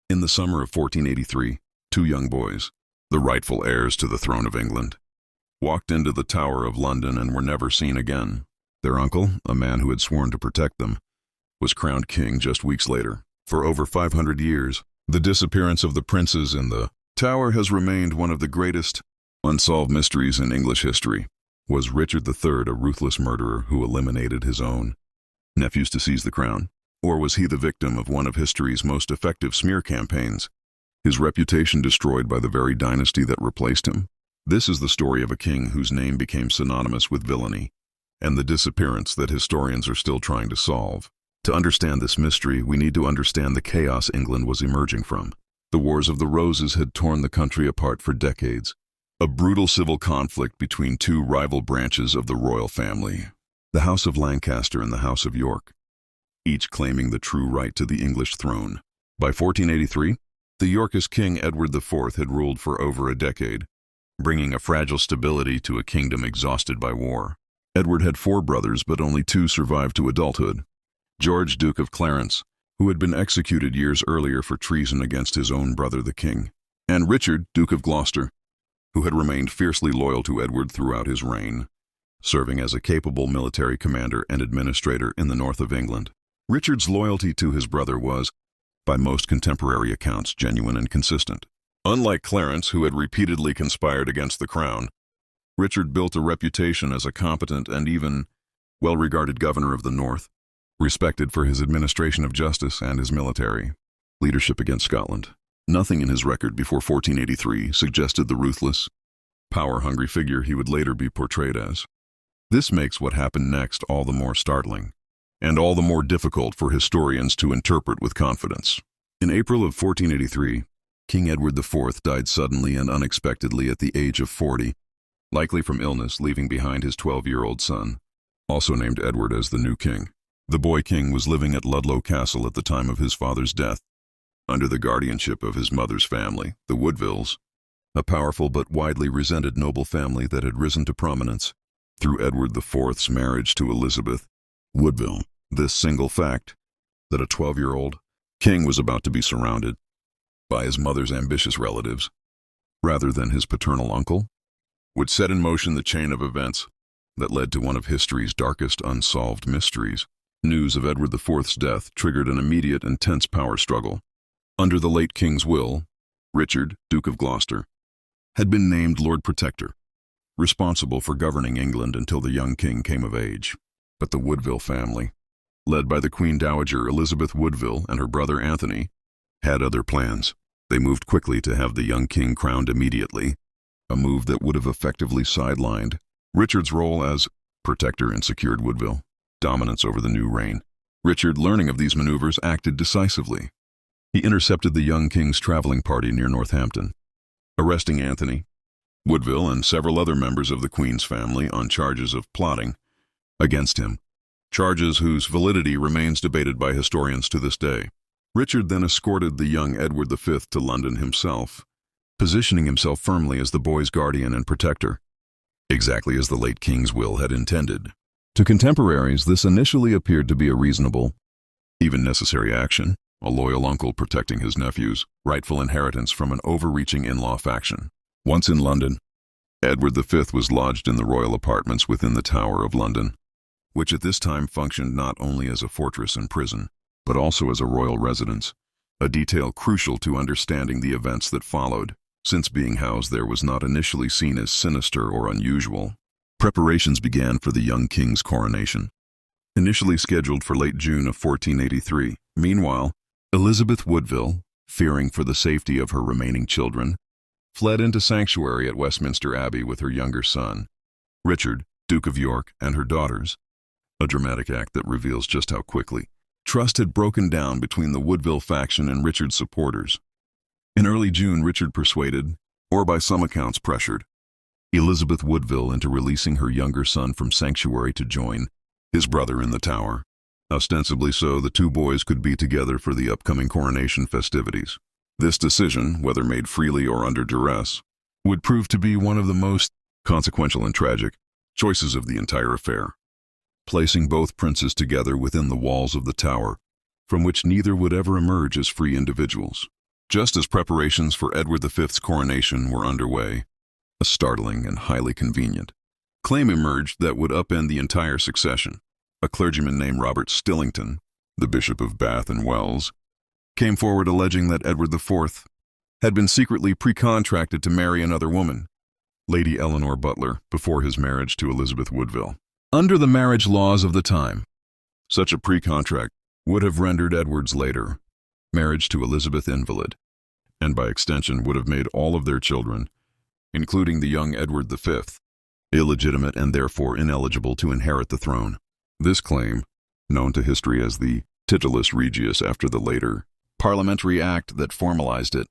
In the summer of 1483, two young boys, the rightful heirs to the throne of England, walked into the Tower of London and were never seen again. Their uncle, a man who had sworn to protect them, was crowned king just weeks later. For over 500 years, the disappearance of the princes in the Tower has remained one of the greatest unsolved mysteries in English history. Was Richard III a ruthless murderer who eliminated his own nephews to seize the crown? Or was he the victim of one of history's most effective smear campaigns, his reputation destroyed by the very dynasty that replaced him? This is the story of a king whose name became synonymous with villainy, and the disappearance that historians are still trying to solve. To understand this mystery, we need to understand the chaos England was emerging from. The Wars of the Roses had torn the country apart for decades, a brutal civil conflict between two rival branches of the royal family, the House of Lancaster and the House of York, each claiming the true right to the English throne. By 1483, the Yorkist King Edward IV had ruled for over a decade, bringing a fragile stability to a kingdom exhausted by war. Edward had 4 brothers, but only 2 survived to adulthood. George, Duke of Clarence, who had been executed years earlier for treason against his own brother the king, and Richard, Duke of Gloucester, who had remained fiercely loyal to Edward throughout his reign, serving as a capable military commander and administrator in the north of England. Richard's loyalty to his brother was, by most contemporary accounts, genuine and consistent. Unlike Clarence, who had repeatedly conspired against the crown, Richard built a reputation as a competent and even well-regarded governor of the north, respected for his administration of justice and his military leadership against Scotland. Nothing in his record before 1483 suggested the ruthless, power-hungry figure he would later be portrayed as. This makes what happened next all the more startling, and all the more difficult for historians to interpret with confidence. In April of 1483, King Edward IV died suddenly and unexpectedly at the age of 40, likely from illness, leaving behind his 12-year-old son, also named Edward, as the new king. The boy king was living at Ludlow Castle at the time of his father's death, under the guardianship of his mother's family, the Woodvilles, a powerful but widely resented noble family that had risen to prominence through Edward IV's marriage to Elizabeth Woodville. This single fact, that a 12-year-old king was about to be surrounded by his mother's ambitious relatives, rather than his paternal uncle, would set in motion the chain of events that led to one of history's darkest unsolved mysteries. News of Edward IV's death triggered an immediate and tense power struggle. Under the late king's will, Richard, Duke of Gloucester, had been named Lord Protector, responsible for governing England until the young king came of age. But the Woodville family, led by the Queen Dowager Elizabeth Woodville and her brother Anthony, had other plans. They moved quickly to have the young king crowned immediately, a move that would have effectively sidelined Richard's role as protector and secured Woodville dominance over the new reign. Richard, learning of these maneuvers, acted decisively. He intercepted the young king's traveling party near Northampton, arresting Anthony, Woodville, and several other members of the Queen's family on charges of plotting against him, charges whose validity remains debated by historians to this day. Richard then escorted the young Edward V to London himself, positioning himself firmly as the boy's guardian and protector, exactly as the late king's will had intended. To contemporaries, this initially appeared to be a reasonable, even necessary action, a loyal uncle protecting his nephew's rightful inheritance from an overreaching in-law faction. Once in London, Edward V was lodged in the royal apartments within the Tower of London, which at this time functioned not only as a fortress and prison, but also as a royal residence, a detail crucial to understanding the events that followed, since being housed there was not initially seen as sinister or unusual. Preparations began for the young king's coronation, initially scheduled for late June of 1483. Meanwhile, Elizabeth Woodville, fearing for the safety of her remaining children, fled into sanctuary at Westminster Abbey with her younger son, Richard, Duke of York, and her daughters, a dramatic act that reveals just how quickly trust had broken down between the Woodville faction and Richard's supporters. In early June, Richard persuaded, or by some accounts pressured, Elizabeth Woodville into releasing her younger son from sanctuary to join his brother in the Tower. Ostensibly so, the two boys could be together for the upcoming coronation festivities. This decision, whether made freely or under duress, would prove to be one of the most consequential and tragic choices of the entire affair, placing both princes together within the walls of the Tower, from which neither would ever emerge as free individuals. Just as preparations for Edward V's coronation were underway, a startling and highly convenient claim emerged that would upend the entire succession. A clergyman named Robert Stillington, the Bishop of Bath and Wells, came forward alleging that Edward IV had been secretly pre-contracted to marry another woman, Lady Eleanor Butler, before his marriage to Elizabeth Woodville. Under the marriage laws of the time, such a pre-contract would have rendered Edward's later marriage to Elizabeth invalid, and by extension would have made all of their children, including the young Edward V, illegitimate and therefore ineligible to inherit the throne. This claim, known to history as the Titulus Regius after the later parliamentary act that formalized it,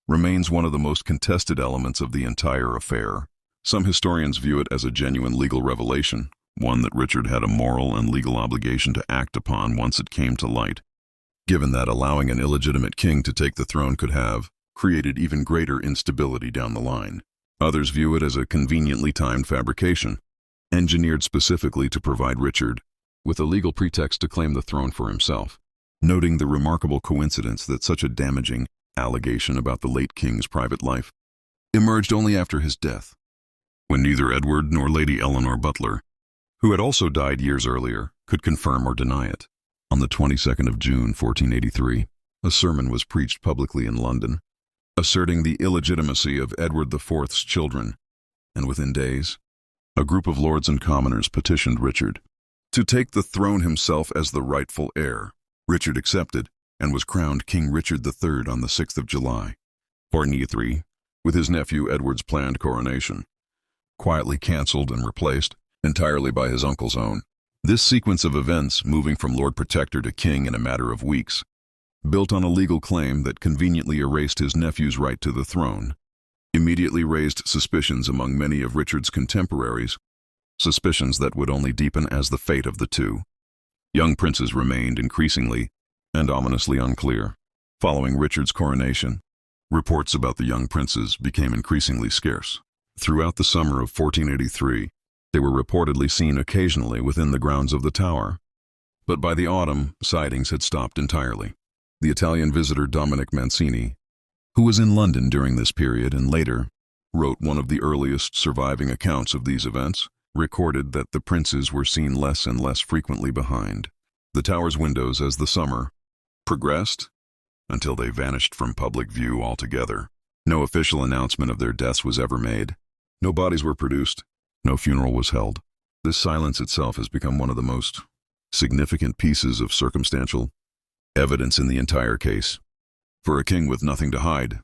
remains one of the most contested elements of the entire affair. Some historians view it as a genuine legal revelation, one that Richard had a moral and legal obligation to act upon once it came to light, given that allowing an illegitimate king to take the throne could have created even greater instability down the line. Others view it as a conveniently timed fabrication, engineered specifically to provide Richard with a legal pretext to claim the throne for himself, noting the remarkable coincidence that such a damaging allegation about the late king's private life emerged only after his death, when neither Edward nor Lady Eleanor Butler, who had also died years earlier, could confirm or deny it. On the 22nd of June, 1483, a sermon was preached publicly in London, asserting the illegitimacy of Edward IV's children, and within days, a group of lords and commoners petitioned Richard to take the throne himself as the rightful heir. Richard accepted and was crowned King Richard III on the 6th of July, 1483, with his nephew Edward's planned coronation, quietly cancelled and replaced entirely by his uncle's own. This sequence of events, moving from Lord Protector to King in a matter of weeks, built on a legal claim that conveniently erased his nephew's right to the throne, immediately raised suspicions among many of Richard's contemporaries, suspicions that would only deepen as the fate of the two young princes remained increasingly and ominously unclear. Following Richard's coronation, reports about the young princes became increasingly scarce. Throughout the summer of 1483, they were reportedly seen occasionally within the grounds of the Tower, but by the autumn, sightings had stopped entirely. The Italian visitor Dominic Mancini, who was in London during this period and later wrote one of the earliest surviving accounts of these events, recorded that the princes were seen less and less frequently behind the Tower's windows as the summer progressed, until they vanished from public view altogether. No official announcement of their deaths was ever made. No bodies were produced. No funeral was held. This silence itself has become one of the most significant pieces of circumstantial evidence in the entire case. For a king with nothing to hide,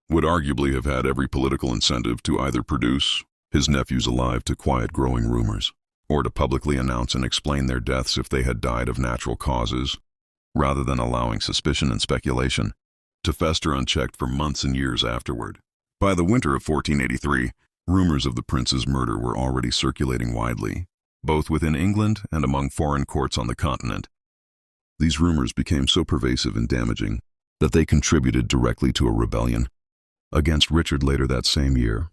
would arguably have had every political incentive to either produce his nephews alive to quiet growing rumors, or to publicly announce and explain their deaths if they had died of natural causes, rather than allowing suspicion and speculation to fester unchecked for months and years afterward. By the winter of 1483, rumors of the prince's murder were already circulating widely, both within England and among foreign courts on the continent. These rumors became so pervasive and damaging that they contributed directly to a rebellion against Richard later that same year,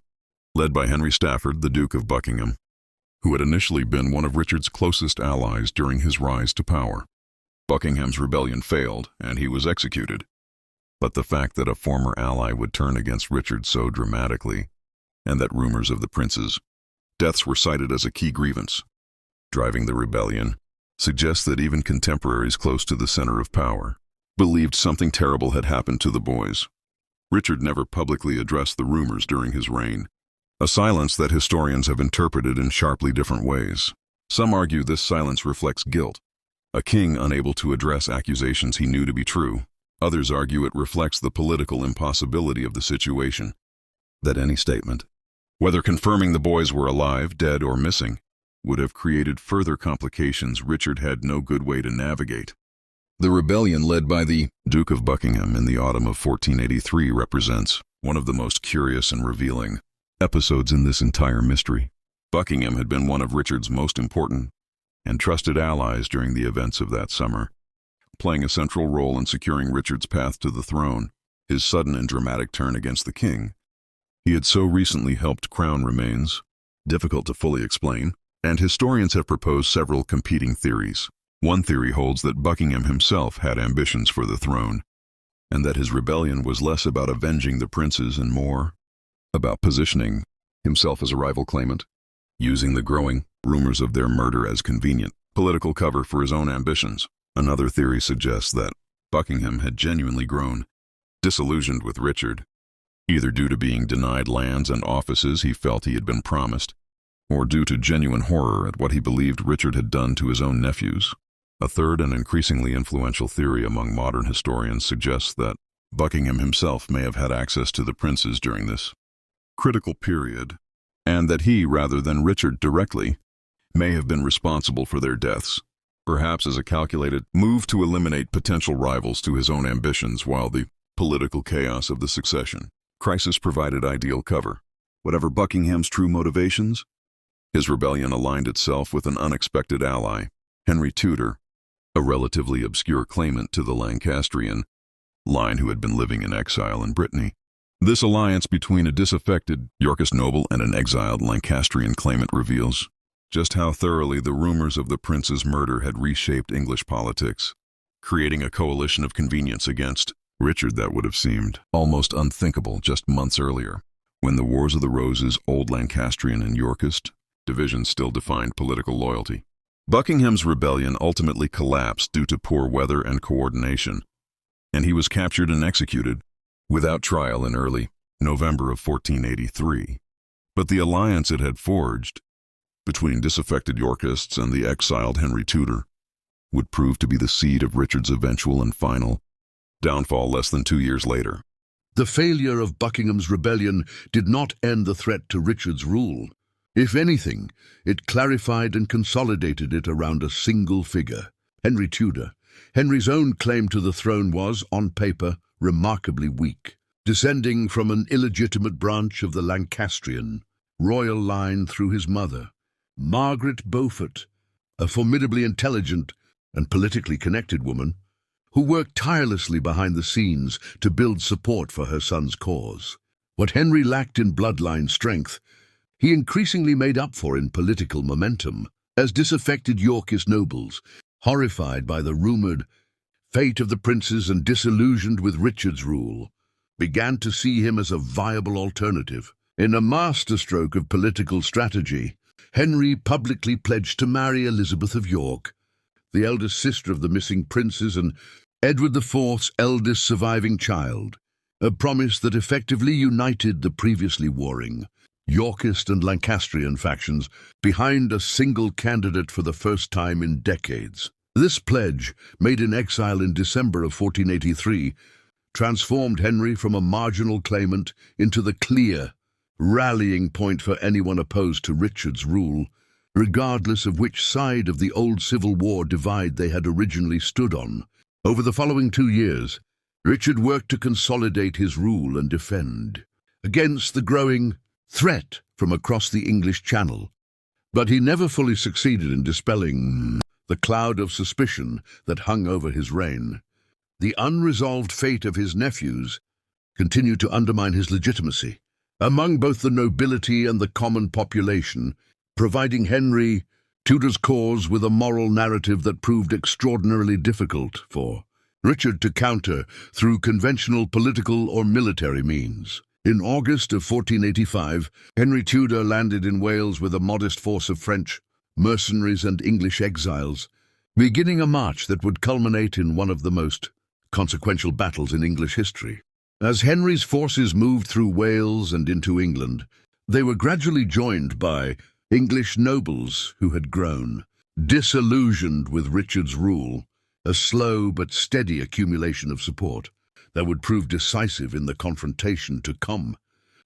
led by Henry Stafford, the Duke of Buckingham, who had initially been one of Richard's closest allies during his rise to power. Buckingham's rebellion failed, and he was executed. But the fact that a former ally would turn against Richard so dramatically, and that rumors of the prince's deaths were cited as a key grievance driving the rebellion, suggests that even contemporaries close to the center of power believed something terrible had happened to the boys. Richard never publicly addressed the rumors during his reign, a silence that historians have interpreted in sharply different ways. Some argue this silence reflects guilt, a king unable to address accusations he knew to be true. Others argue it reflects the political impossibility of the situation, that any statement, whether confirming the boys were alive, dead, or missing, would have created further complications Richard had no good way to navigate. The rebellion led by the Duke of Buckingham in the autumn of 1483 represents one of the most curious and revealing episodes in this entire mystery. Buckingham had been one of Richard's most important and trusted allies during the events of that summer, playing a central role in securing Richard's path to the throne. His sudden and dramatic turn against the king he had so recently helped crown remains difficult to fully explain, and historians have proposed several competing theories. One theory holds that Buckingham himself had ambitions for the throne, and that his rebellion was less about avenging the princes and more about positioning himself as a rival claimant, using the growing rumors of their murder as convenient political cover for his own ambitions. Another theory suggests that Buckingham had genuinely grown disillusioned with Richard, either due to being denied lands and offices he felt he had been promised, or due to genuine horror at what he believed Richard had done to his own nephews. A third and increasingly influential theory among modern historians suggests that Buckingham himself may have had access to the princes during this critical period, and that he, rather than Richard directly, may have been responsible for their deaths, perhaps as a calculated move to eliminate potential rivals to his own ambitions while the political chaos of the succession crisis provided ideal cover. Whatever Buckingham's true motivations, his rebellion aligned itself with an unexpected ally, Henry Tudor, a relatively obscure claimant to the Lancastrian line who had been living in exile in Brittany. This alliance between a disaffected Yorkist noble and an exiled Lancastrian claimant reveals just how thoroughly the rumors of the prince's murder had reshaped English politics, creating a coalition of convenience against Richard that would have seemed almost unthinkable just months earlier, when the Wars of the Roses, Old Lancastrian and Yorkist divisions still defined political loyalty. Buckingham's rebellion ultimately collapsed due to poor weather and coordination, and he was captured and executed without trial in early November of 1483. But the alliance it had forged between disaffected Yorkists and the exiled Henry Tudor would prove to be the seed of Richard's eventual and final downfall less than 2 years later. The failure of Buckingham's rebellion did not end the threat to Richard's rule. If anything, it clarified and consolidated it around a single figure, Henry Tudor. Henry's own claim to the throne was, on paper, remarkably weak, descending from an illegitimate branch of the Lancastrian royal line through his mother, Margaret Beaufort, a formidably intelligent and politically connected woman who worked tirelessly behind the scenes to build support for her son's cause. What Henry lacked in bloodline strength, he increasingly made up for in political momentum, as disaffected Yorkist nobles, horrified by the rumored fate of the princes and disillusioned with Richard's rule, began to see him as a viable alternative. In a masterstroke of political strategy, Henry publicly pledged to marry Elizabeth of York, the eldest sister of the missing princes and Edward IV's eldest surviving child, a promise that effectively united the previously warring Yorkist and Lancastrian factions behind a single candidate for the first time in decades. This pledge, made in exile in December of 1483, transformed Henry from a marginal claimant into the clear rallying point for anyone opposed to Richard's rule, regardless of which side of the old Civil War divide they had originally stood on. Over the following 2 years, Richard worked to consolidate his rule and defend against the growing threat from across the English Channel, but he never fully succeeded in dispelling the cloud of suspicion that hung over his reign. The unresolved fate of his nephews continued to undermine his legitimacy among both the nobility and the common population, providing Henry Tudor's cause with a moral narrative that proved extraordinarily difficult for Richard to counter through conventional political or military means. In August of 1485, Henry Tudor landed in Wales with a modest force of French mercenaries and English exiles, beginning a march that would culminate in one of the most consequential battles in English history. As Henry's forces moved through Wales and into England, they were gradually joined by English nobles who had grown disillusioned with Richard's rule, a slow but steady accumulation of support that would prove decisive in the confrontation to come.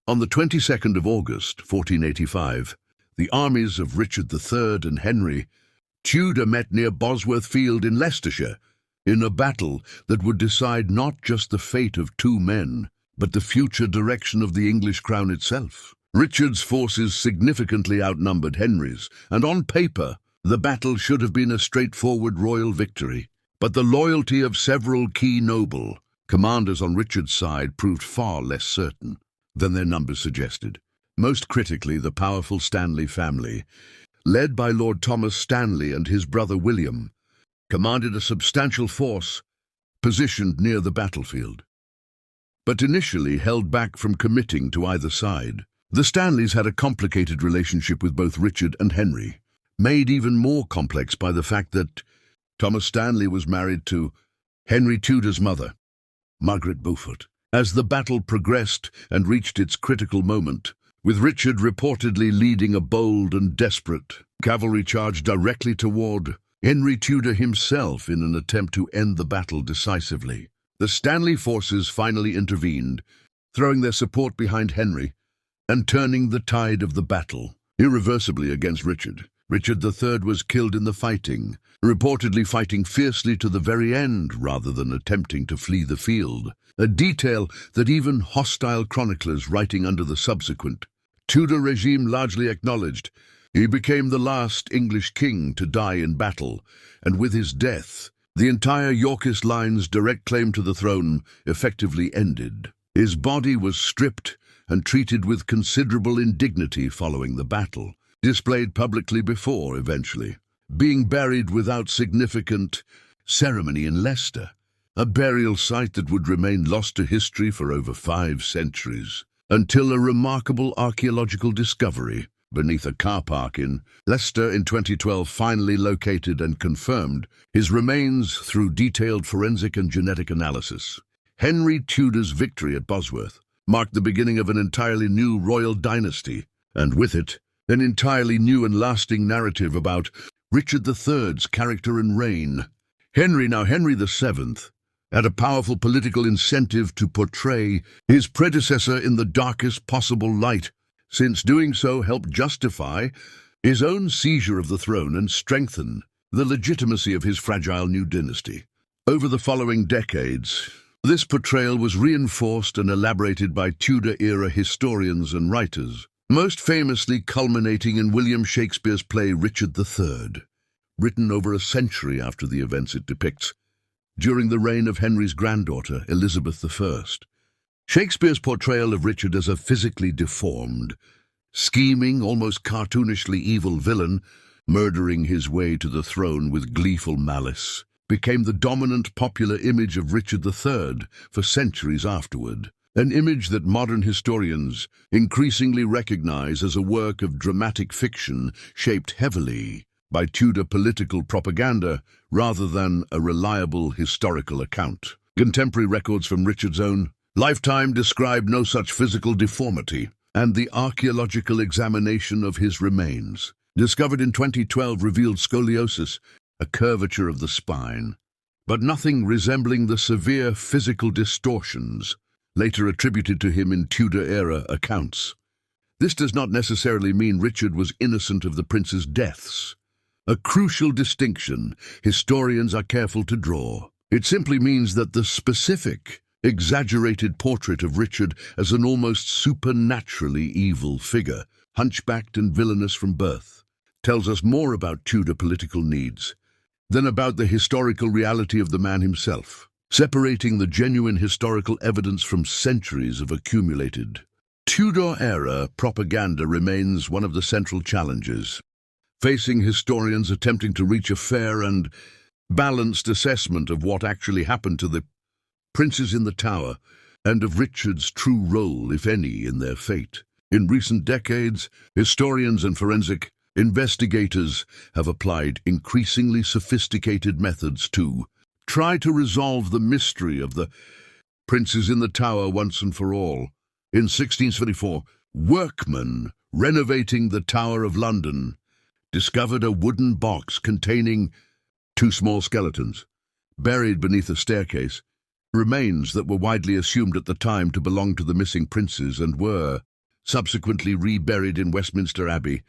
On the 22nd of August, 1485, the armies of Richard III and Henry Tudor met near Bosworth Field in Leicestershire, in a battle that would decide not just the fate of 2 men, but the future direction of the English crown itself. Richard's forces significantly outnumbered Henry's, and on paper, the battle should have been a straightforward royal victory. But the loyalty of several key noble commanders on Richard's side proved far less certain than their numbers suggested. Most critically, the powerful Stanley family, led by Lord Thomas Stanley and his brother William, commanded a substantial force positioned near the battlefield. but initially held back from committing to either side. The Stanleys had a complicated relationship with both Richard and Henry, made even more complex by the fact that Thomas Stanley was married to Henry Tudor's mother, Margaret Beaufort. As the battle progressed and reached its critical moment, with Richard reportedly leading a bold and desperate cavalry charge directly toward Henry Tudor himself in an attempt to end the battle decisively, the Stanley forces finally intervened, throwing their support behind Henry and turning the tide of the battle irreversibly against Richard. Richard III was killed in the fighting, reportedly fighting fiercely to the very end rather than attempting to flee the field, a detail that even hostile chroniclers writing under the subsequent Tudor regime largely acknowledged. He became the last English king to die in battle, and with his death, the entire Yorkist line's direct claim to the throne effectively ended. His body was stripped and treated with considerable indignity following the battle, displayed publicly before, eventually, being buried without significant ceremony in Leicester, a burial site that would remain lost to history for over 5 centuries, until a remarkable archaeological discovery beneath a car park in Leicester in 2012 finally located and confirmed his remains through detailed forensic and genetic analysis. Henry Tudor's victory at Bosworth marked the beginning of an entirely new royal dynasty, and with it, an entirely new and lasting narrative about Richard III's character and reign. Henry VII, had a powerful political incentive to portray his predecessor in the darkest possible light, since doing so helped justify his own seizure of the throne and strengthen the legitimacy of his fragile new dynasty. Over the following decades, this portrayal was reinforced and elaborated by Tudor-era historians and writers, most famously culminating in William Shakespeare's play Richard III, written over a century after the events it depicts, during the reign of Henry's granddaughter, Elizabeth I. Shakespeare's portrayal of Richard as a physically deformed, scheming, almost cartoonishly evil villain, murdering his way to the throne with gleeful malice, became the dominant popular image of Richard III for centuries afterward, an image that modern historians increasingly recognize as a work of dramatic fiction shaped heavily by Tudor political propaganda rather than a reliable historical account. Contemporary records from Richard's own lifetime describe no such physical deformity, and the archaeological examination of his remains, discovered in 2012, revealed scoliosis, a curvature of the spine, but nothing resembling the severe physical distortions later attributed to him in Tudor-era accounts. This does not necessarily mean Richard was innocent of the prince's deaths, a crucial distinction historians are careful to draw. It simply means that the specific, exaggerated portrait of Richard as an almost supernaturally evil figure, hunchbacked and villainous from birth, tells us more about Tudor political needs than about the historical reality of the man himself, separating the genuine historical evidence from centuries of accumulated Tudor-era propaganda remains one of the central challenges facing historians attempting to reach a fair and balanced assessment of what actually happened to the princes in the Tower and of Richard's true role, if any, in their fate. In recent decades, historians and forensic investigators have applied increasingly sophisticated methods to try to resolve the mystery of the princes in the Tower once and for all. In 1674, workmen renovating the Tower of London discovered a wooden box containing 2 small skeletons, buried beneath a staircase, remains that were widely assumed at the time to belong to the missing princes and were subsequently reburied in Westminster Abbey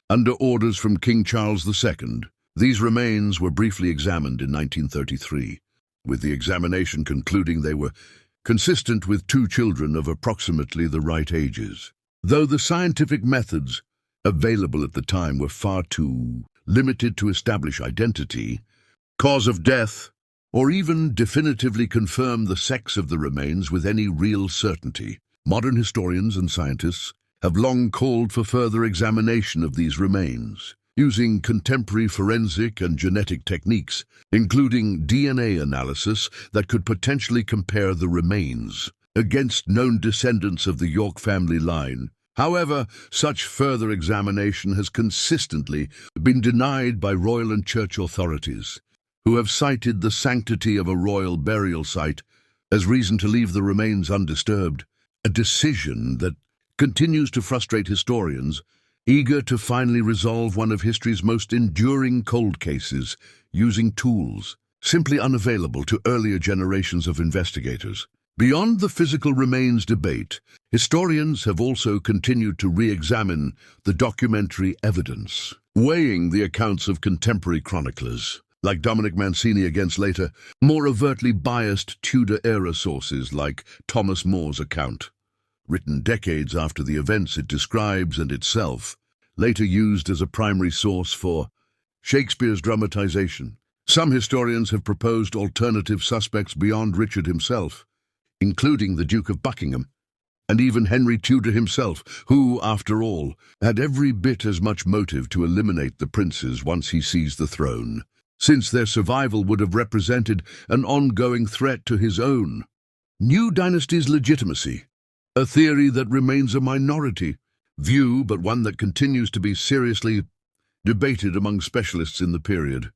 under orders from King Charles II. These remains were briefly examined in 1933, with the examination concluding they were consistent with 2 children of approximately the right ages. Though the scientific methods available at the time were far too limited to establish identity, cause of death, or even definitively confirm the sex of the remains with any real certainty, modern historians and scientists have long called for further examination of these remains, using contemporary forensic and genetic techniques, including DNA analysis that could potentially compare the remains against known descendants of the York family line. However, such further examination has consistently been denied by royal and church authorities, who have cited the sanctity of a royal burial site as reason to leave the remains undisturbed, a decision that continues to frustrate historians eager to finally resolve one of history's most enduring cold cases using tools simply unavailable to earlier generations of investigators. Beyond the physical remains debate, historians have also continued to re-examine the documentary evidence, weighing the accounts of contemporary chroniclers, like Dominic Mancini against later, more overtly biased Tudor-era sources like Thomas More's account, written decades after the events it describes and itself, later used as a primary source for Shakespeare's dramatization. Some historians have proposed alternative suspects beyond Richard himself, including the Duke of Buckingham, and even Henry Tudor himself, who, after all, had every bit as much motive to eliminate the princes once he seized the throne, since their survival would have represented an ongoing threat to his own new dynasty's legitimacy, a theory that remains a minority view, but one that continues to be seriously debated among specialists in the period.